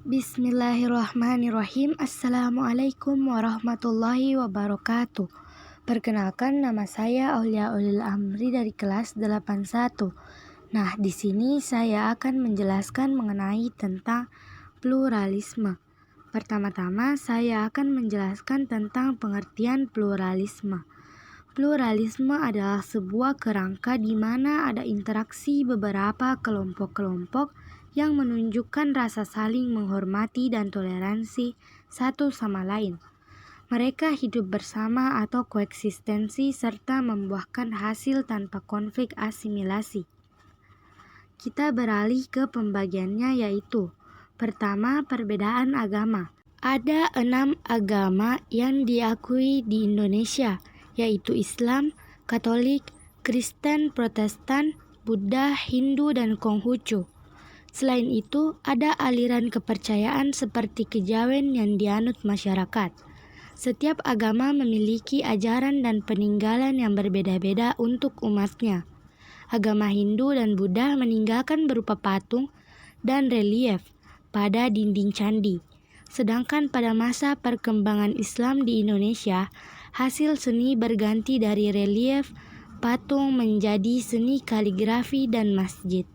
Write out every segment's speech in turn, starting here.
Bismillahirrahmanirrahim. Assalamualaikum warahmatullahi wabarakatuh. Perkenalkan, nama saya Aulia Amri dari kelas 81. Nah, di sini saya akan menjelaskan mengenai tentang pluralisme. Pertama-tama, saya akan menjelaskan tentang pengertian pluralisme. Pluralisme adalah sebuah kerangka di mana ada interaksi beberapa kelompok-kelompok yang menunjukkan rasa saling menghormati dan toleransi satu sama lain. Mereka hidup bersama atau koeksistensi serta membuahkan hasil tanpa konflik asimilasi. Kita beralih ke pembagiannya, yaitu pertama, perbedaan agama. Ada 6 agama yang diakui di Indonesia, yaitu Islam, Katolik, Kristen, Protestan, Buddha, Hindu, dan Konghucu. Selain itu, ada aliran kepercayaan seperti kejawen yang dianut masyarakat. Setiap agama memiliki ajaran dan peninggalan yang berbeda-beda untuk umatnya. Agama Hindu dan Buddha meninggalkan berupa patung dan relief pada dinding candi. Sedangkan pada masa perkembangan Islam di Indonesia, hasil seni berganti dari relief patung menjadi seni kaligrafi dan masjid.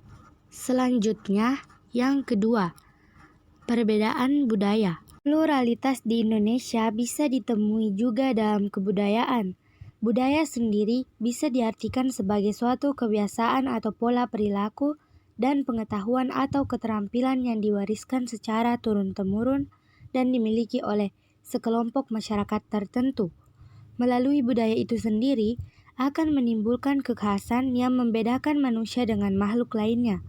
Selanjutnya, yang kedua, perbedaan budaya. Pluralitas di Indonesia bisa ditemui juga dalam kebudayaan. Budaya sendiri bisa diartikan sebagai suatu kebiasaan atau pola perilaku dan pengetahuan atau keterampilan yang diwariskan secara turun-temurun dan dimiliki oleh sekelompok masyarakat tertentu. Melalui budaya itu sendiri akan menimbulkan kekhasan yang membedakan manusia dengan makhluk lainnya.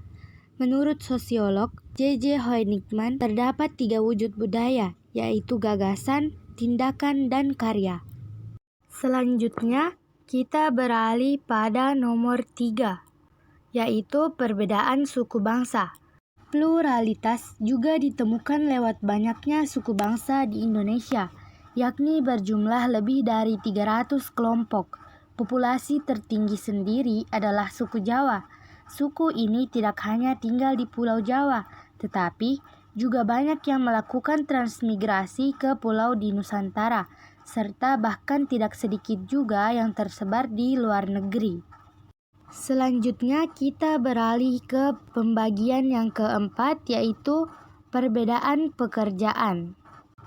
Menurut sosiolog J.J. Hoynikman, terdapat 3 wujud budaya, yaitu gagasan, tindakan, dan karya. Selanjutnya, kita beralih pada nomor 3, yaitu perbedaan suku bangsa. Pluralitas juga ditemukan lewat banyaknya suku bangsa di Indonesia, yakni berjumlah lebih dari 300 kelompok. Populasi tertinggi sendiri adalah suku Jawa. Suku ini tidak hanya tinggal di Pulau Jawa, tetapi juga banyak yang melakukan transmigrasi ke pulau di Nusantara, serta bahkan tidak sedikit juga yang tersebar di luar negeri. Selanjutnya kita beralih ke pembagian yang keempat, yaitu perbedaan pekerjaan.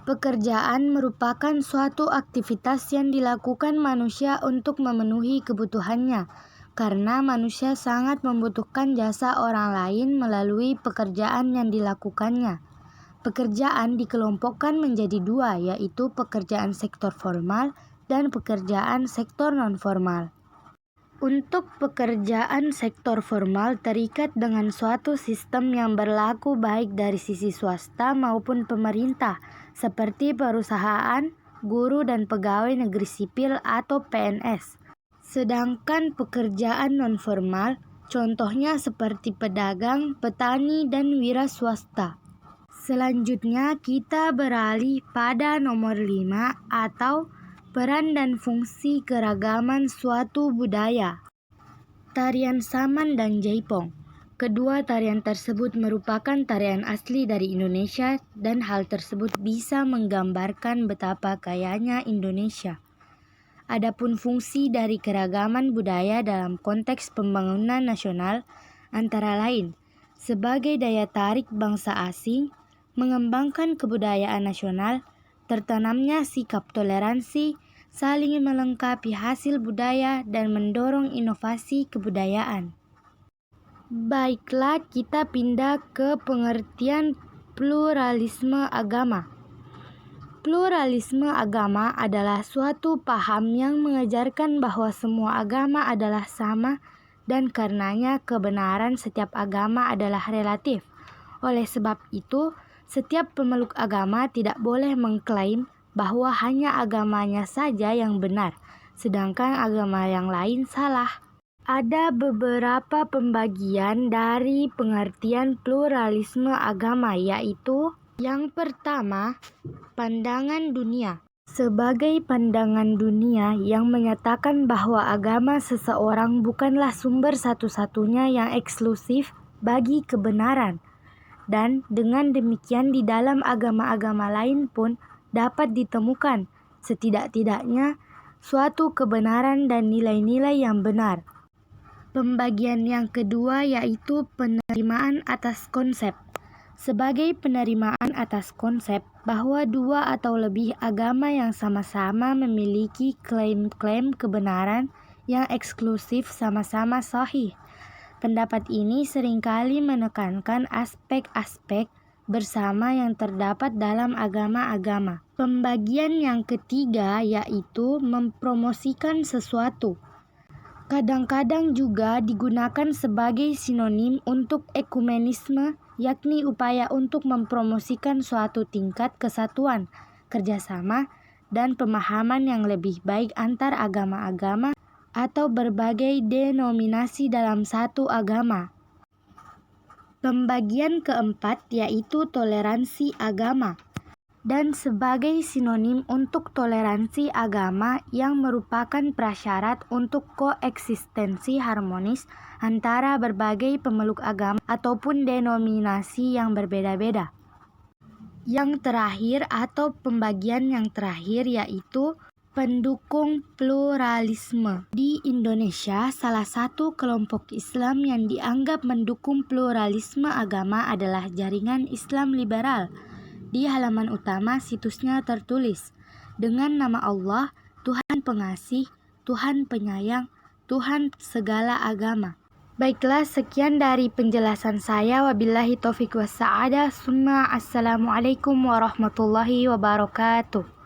Pekerjaan merupakan suatu aktivitas yang dilakukan manusia untuk memenuhi kebutuhannya, karena manusia sangat membutuhkan jasa orang lain melalui pekerjaan yang dilakukannya. Pekerjaan dikelompokkan menjadi 2, yaitu pekerjaan sektor formal dan pekerjaan sektor non-formal. Untuk pekerjaan sektor formal terikat dengan suatu sistem yang berlaku baik dari sisi swasta maupun pemerintah, seperti perusahaan, guru, dan pegawai negeri sipil atau PNS. Sedangkan pekerjaan non-formal, contohnya seperti pedagang, petani, dan wira swasta. Selanjutnya kita beralih pada nomor 5, atau peran dan fungsi keragaman suatu budaya. Tarian Saman dan Jaipong. Kedua tarian tersebut merupakan tarian asli dari Indonesia dan hal tersebut bisa menggambarkan betapa kayanya Indonesia. Adapun fungsi dari keragaman budaya dalam konteks pembangunan nasional antara lain sebagai daya tarik bangsa asing, mengembangkan kebudayaan nasional, tertanamnya sikap toleransi, saling melengkapi hasil budaya, dan mendorong inovasi kebudayaan. Baiklah, kita pindah ke pengertian pluralisme agama. Pluralisme agama adalah suatu paham yang mengajarkan bahwa semua agama adalah sama dan karenanya kebenaran setiap agama adalah relatif. Oleh sebab itu, setiap pemeluk agama tidak boleh mengklaim bahwa hanya agamanya saja yang benar, sedangkan agama yang lain salah. Ada beberapa pembagian dari pengertian pluralisme agama, yaitu yang pertama, pandangan dunia. Sebagai pandangan dunia yang menyatakan bahwa agama seseorang bukanlah sumber satu-satunya yang eksklusif bagi kebenaran. Dan dengan demikian di dalam agama-agama lain pun dapat ditemukan setidak-tidaknya suatu kebenaran dan nilai-nilai yang benar. Pembagian yang kedua yaitu penerimaan atas konsep. Sebagai penerimaan atas konsep bahwa dua atau lebih agama yang sama-sama memiliki klaim-klaim kebenaran yang eksklusif sama-sama sahih. Pendapat ini seringkali menekankan aspek-aspek bersama yang terdapat dalam agama-agama. Pembagian yang ketiga yaitu mempromosikan sesuatu. Kadang-kadang juga digunakan sebagai sinonim untuk ekumenisme, yakni upaya untuk mempromosikan suatu tingkat kesatuan, kerjasama, dan pemahaman yang lebih baik antar agama-agama atau berbagai denominasi dalam satu agama. Pembagian keempat yaitu toleransi agama. Dan sebagai sinonim untuk toleransi agama yang merupakan prasyarat untuk koeksistensi harmonis antara berbagai pemeluk agama ataupun denominasi yang berbeda-beda. Yang terakhir atau pembagian yang terakhir yaitu pendukung pluralisme. Di Indonesia, salah satu kelompok Islam yang dianggap mendukung pluralisme agama adalah Jaringan Islam Liberal. Di halaman utama situsnya tertulis, dengan nama Allah, Tuhan Pengasih, Tuhan Penyayang, Tuhan segala agama. Baiklah, sekian dari penjelasan saya. Wabillahi taufiq wassa'adah. Assalamualaikum warahmatullahi wabarakatuh.